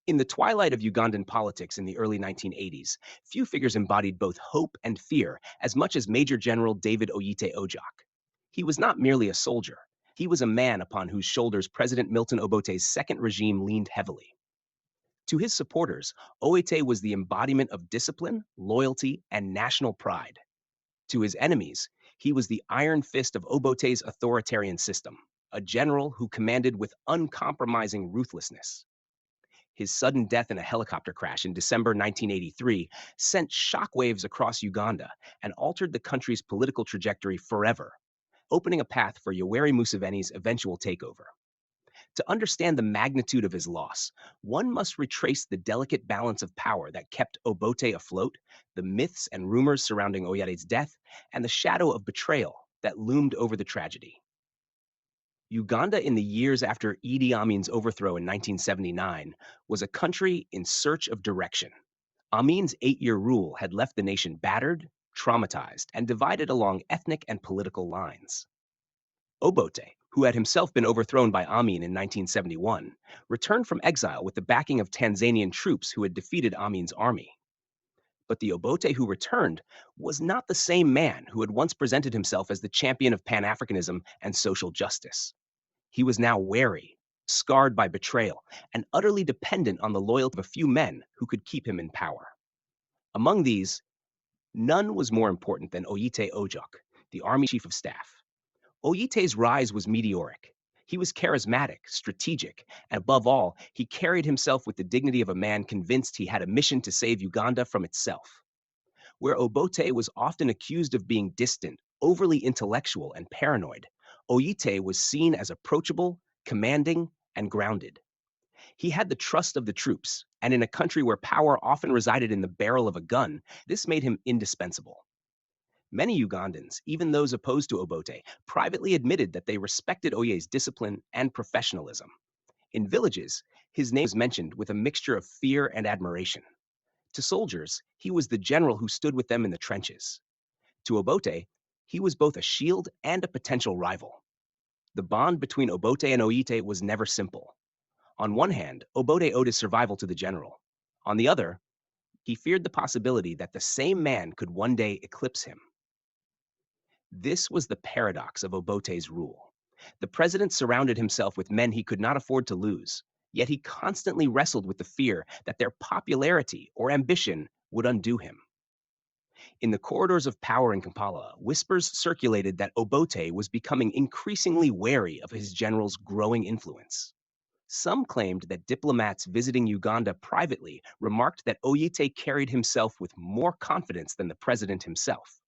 In the twilight of Ugandan politics in the early 1980s, few figures embodied both hope and fear as much as Major General David Oyite-Ojok. He was not merely a soldier, he was a man upon whose shoulders President Milton Obote's second regime leaned heavily. To his supporters, Oite was the embodiment of discipline, loyalty, and national pride. To his enemies, he was the iron fist of Obote's authoritarian system, a general who commanded with uncompromising ruthlessness. His sudden death in a helicopter crash in December 1983 sent shockwaves across Uganda and altered the country's political trajectory forever, opening a path for Yoweri Museveni's eventual takeover. To understand the magnitude of his loss, one must retrace the delicate balance of power that kept Obote afloat, the myths and rumors surrounding Oyade's death, and the shadow of betrayal that loomed over the tragedy. Uganda in the years after Idi Amin's overthrow in 1979 was a country in search of direction. Amin's 8-year rule had left the nation battered, traumatized, and divided along ethnic and political lines. Obote, who had himself been overthrown by Amin in 1971, returned from exile with the backing of Tanzanian troops who had defeated Amin's army. But the Obote who returned was not the same man who had once presented himself as the champion of Pan Africanism and social justice. He was now wary, scarred by betrayal, and utterly dependent on the loyalty of a few men who could keep him in power. Among these, none was more important than Oyite-Ojok, the army chief of staff. Oyite's rise was meteoric. He was charismatic, strategic, and above all, he carried himself with the dignity of a man convinced he had a mission to save Uganda from itself. Where Obote was often accused of being distant, overly intellectual, and paranoid, Oyite was seen as approachable, commanding, and grounded. He had the trust of the troops, and in a country where power often resided in the barrel of a gun, this made him indispensable. Many Ugandans, even those opposed to Obote, privately admitted that they respected Oye's discipline and professionalism. In villages, his name was mentioned with a mixture of fear and admiration. To soldiers, he was the general who stood with them in the trenches. To Obote, he was both a shield and a potential rival. The bond between Obote and Oyite was never simple. On one hand, Obote owed his survival to the general. On the other, he feared the possibility that the same man could one day eclipse him. This was the paradox of Obote's rule. The president surrounded himself with men he could not afford to lose, yet he constantly wrestled with the fear that their popularity or ambition would undo him. In the corridors of power in Kampala, whispers circulated that Obote was becoming increasingly wary of his general's growing influence. Some claimed that diplomats visiting Uganda privately remarked that Oyite carried himself with more confidence than the president himself.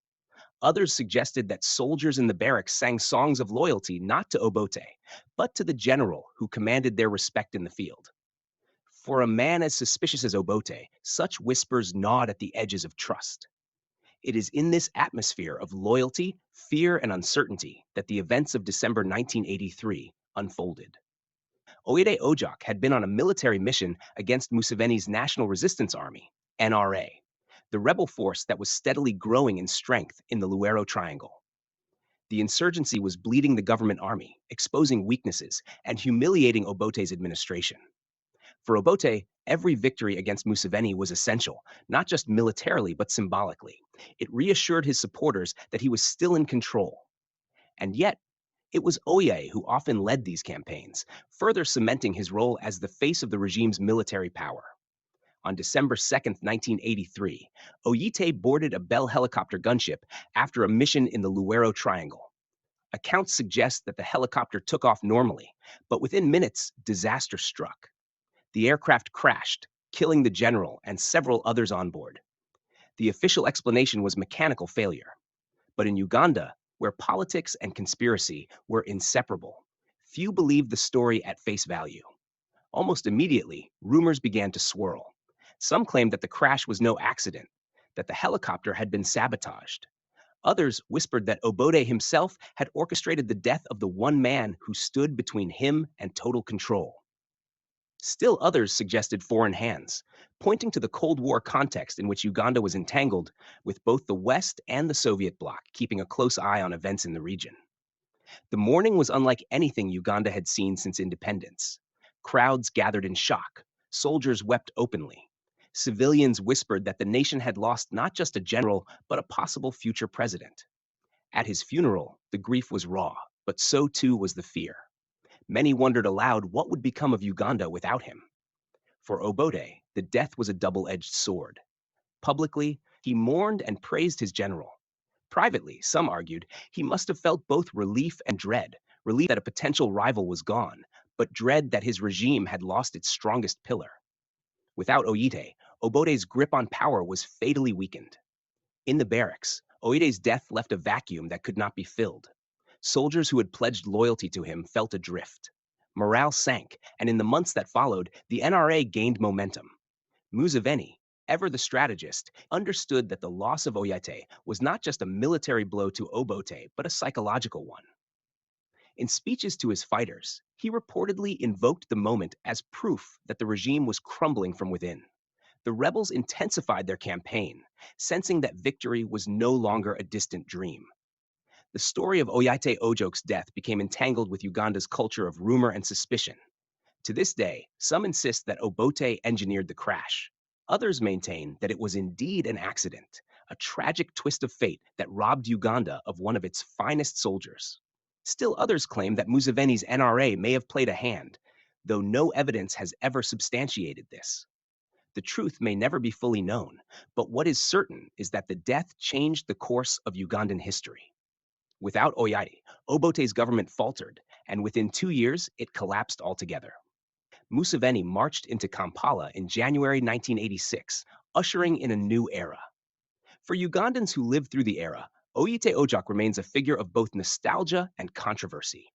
Others suggested that soldiers in the barracks sang songs of loyalty not to Obote, but to the general who commanded their respect in the field. For a man as suspicious as Obote, such whispers gnawed at the edges of trust. It is in this atmosphere of loyalty, fear, and uncertainty that the events of December 1983 unfolded. Oyite-Ojok had been on a military mission against Museveni's National Resistance Army, NRA, the rebel force that was steadily growing in strength in the Luero Triangle. The insurgency was bleeding the government army, exposing weaknesses, and humiliating Obote's administration. For Obote, every victory against Museveni was essential, not just militarily but symbolically. It reassured his supporters that he was still in control. And yet, it was Oye who often led these campaigns, further cementing his role as the face of the regime's military power. On December 2, 1983, Oyite boarded a Bell helicopter gunship after a mission in the Luero Triangle. Accounts suggest that the helicopter took off normally, but within minutes, disaster struck. The aircraft crashed, killing the general and several others on board. The official explanation was mechanical failure. But in Uganda, where politics and conspiracy were inseparable, few believed the story at face value. Almost immediately, rumors began to swirl. Some claimed that the crash was no accident, that the helicopter had been sabotaged. Others whispered that Obote himself had orchestrated the death of the one man who stood between him and total control. Still others suggested foreign hands, pointing to the Cold War context in which Uganda was entangled, with both the West and the Soviet bloc keeping a close eye on events in the region. The morning was unlike anything Uganda had seen since independence. Crowds gathered in shock, Soldiers wept openly. Civilians whispered that the nation had lost not just a general, but a possible future president. At his funeral, the grief was raw, but so too was the fear. Many wondered aloud what would become of Uganda without him. For Obote, the death was a double-edged sword. Publicly, he mourned and praised his general. Privately, some argued, he must have felt both relief and dread, relief that a potential rival was gone, but dread that his regime had lost its strongest pillar. Without Oyite, Obote's grip on power was fatally weakened. In the barracks, Oyite's death left a vacuum that could not be filled. Soldiers who had pledged loyalty to him felt adrift. Morale sank, and in the months that followed, the NRA gained momentum. Museveni, ever the strategist, understood that the loss of Oyite was not just a military blow to Obote, but a psychological one. In speeches to his fighters, he reportedly invoked the moment as proof that the regime was crumbling from within. The rebels intensified their campaign, sensing that victory was no longer a distant dream. The story of Oyite-Ojok's death became entangled with Uganda's culture of rumor and suspicion. To this day, some insist that Obote engineered the crash. Others maintain that it was indeed an accident, a tragic twist of fate that robbed Uganda of one of its finest soldiers. Still others claim that Museveni's NRA may have played a hand, though no evidence has ever substantiated this. The truth may never be fully known, but what is certain is that the death changed the course of Ugandan history. Without Oyite, Obote's government faltered, and within 2 years, it collapsed altogether. Museveni marched into Kampala in January 1986, ushering in a new era. For Ugandans who lived through the era, Oyite-Ojok remains a figure of both nostalgia and controversy.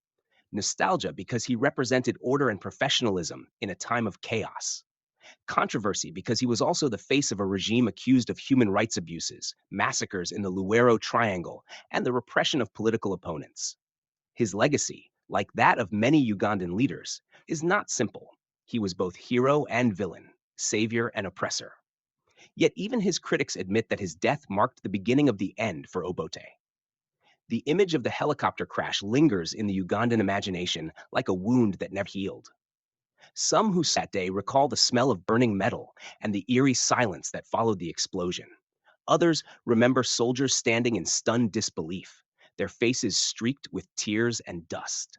Nostalgia because he represented order and professionalism in a time of chaos. Controversy because he was also the face of a regime accused of human rights abuses, massacres in the Luwero Triangle, and the repression of political opponents. His legacy, like that of many Ugandan leaders, is not simple. He was both hero and villain, savior and oppressor. Yet even his critics admit that his death marked the beginning of the end for Obote. The image of the helicopter crash lingers in the Ugandan imagination like a wound that never healed. Some who saw that day recall the smell of burning metal and the eerie silence that followed the explosion. Others remember soldiers standing in stunned disbelief, their faces streaked with tears and dust.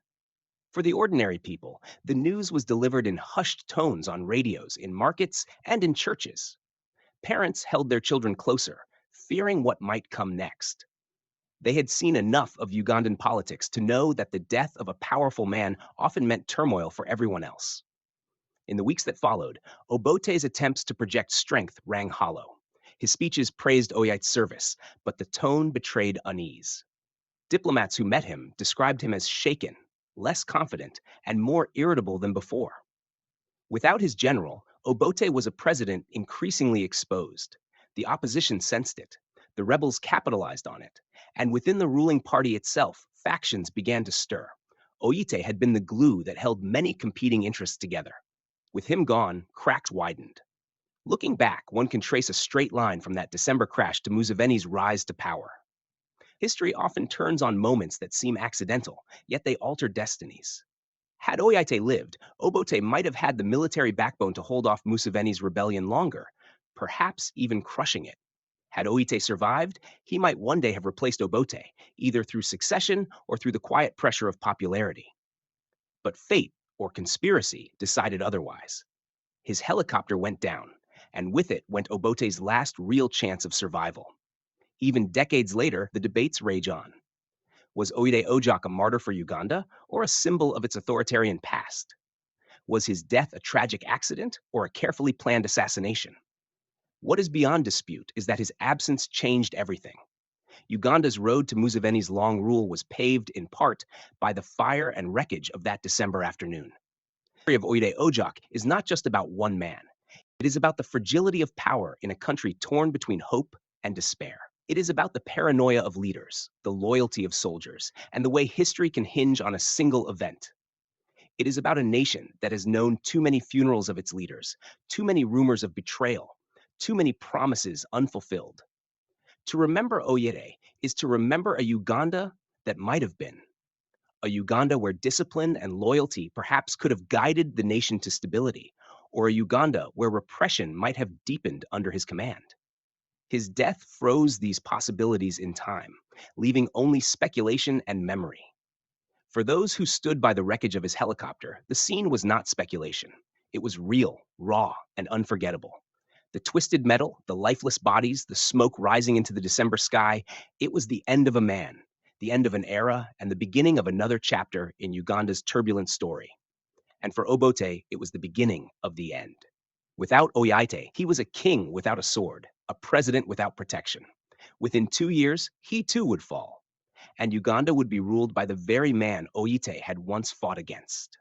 For the ordinary people, the news was delivered in hushed tones on radios, in markets, and in churches. Parents held their children closer, fearing what might come next. They had seen enough of Ugandan politics to know that the death of a powerful man often meant turmoil for everyone else. In the weeks that followed, Obote's attempts to project strength rang hollow. His speeches praised Oyite's service, but the tone betrayed unease. Diplomats who met him described him as shaken, less confident, and more irritable than before. Without his general, Obote was a president increasingly exposed. The opposition sensed it. The rebels capitalized on it. And within the ruling party itself, factions began to stir. Oyite had been the glue that held many competing interests together. With him gone, cracks widened. Looking back, one can trace a straight line from that December crash to Museveni's rise to power. History often turns on moments that seem accidental, yet they alter destinies. Had Oyite lived, Obote might have had the military backbone to hold off Museveni's rebellion longer, perhaps even crushing it. Had Oyite survived, he might one day have replaced Obote, either through succession or through the quiet pressure of popularity. But fate, or conspiracy, decided otherwise. His helicopter went down, and with it went Obote's last real chance of survival. Even decades later, the debates rage on. Was Oyite-Ojok a martyr for Uganda, or a symbol of its authoritarian past? Was his death a tragic accident, or a carefully planned assassination? What is beyond dispute is that his absence changed everything. Uganda's road to Museveni's long rule was paved, in part, by the fire and wreckage of that December afternoon. The story of Oyite-Ojok is not just about one man. It is about the fragility of power in a country torn between hope and despair. It is about the paranoia of leaders, the loyalty of soldiers, and the way history can hinge on a single event. It is about a nation that has known too many funerals of its leaders, too many rumors of betrayal, too many promises unfulfilled. To remember Oyite is to remember a Uganda that might have been. A Uganda where discipline and loyalty perhaps could have guided the nation to stability, or a Uganda where repression might have deepened under his command. His death froze these possibilities in time, leaving only speculation and memory. For those who stood by the wreckage of his helicopter, the scene was not speculation. It was real, raw, and unforgettable. The twisted metal, the lifeless bodies, the smoke rising into the December sky, it was the end of a man, the end of an era, and the beginning of another chapter in Uganda's turbulent story. And for Obote, it was the beginning of the end. Without Oyite, he was a king without a sword, a president without protection. Within 2 years, he too would fall, and Uganda would be ruled by the very man Oyite had once fought against.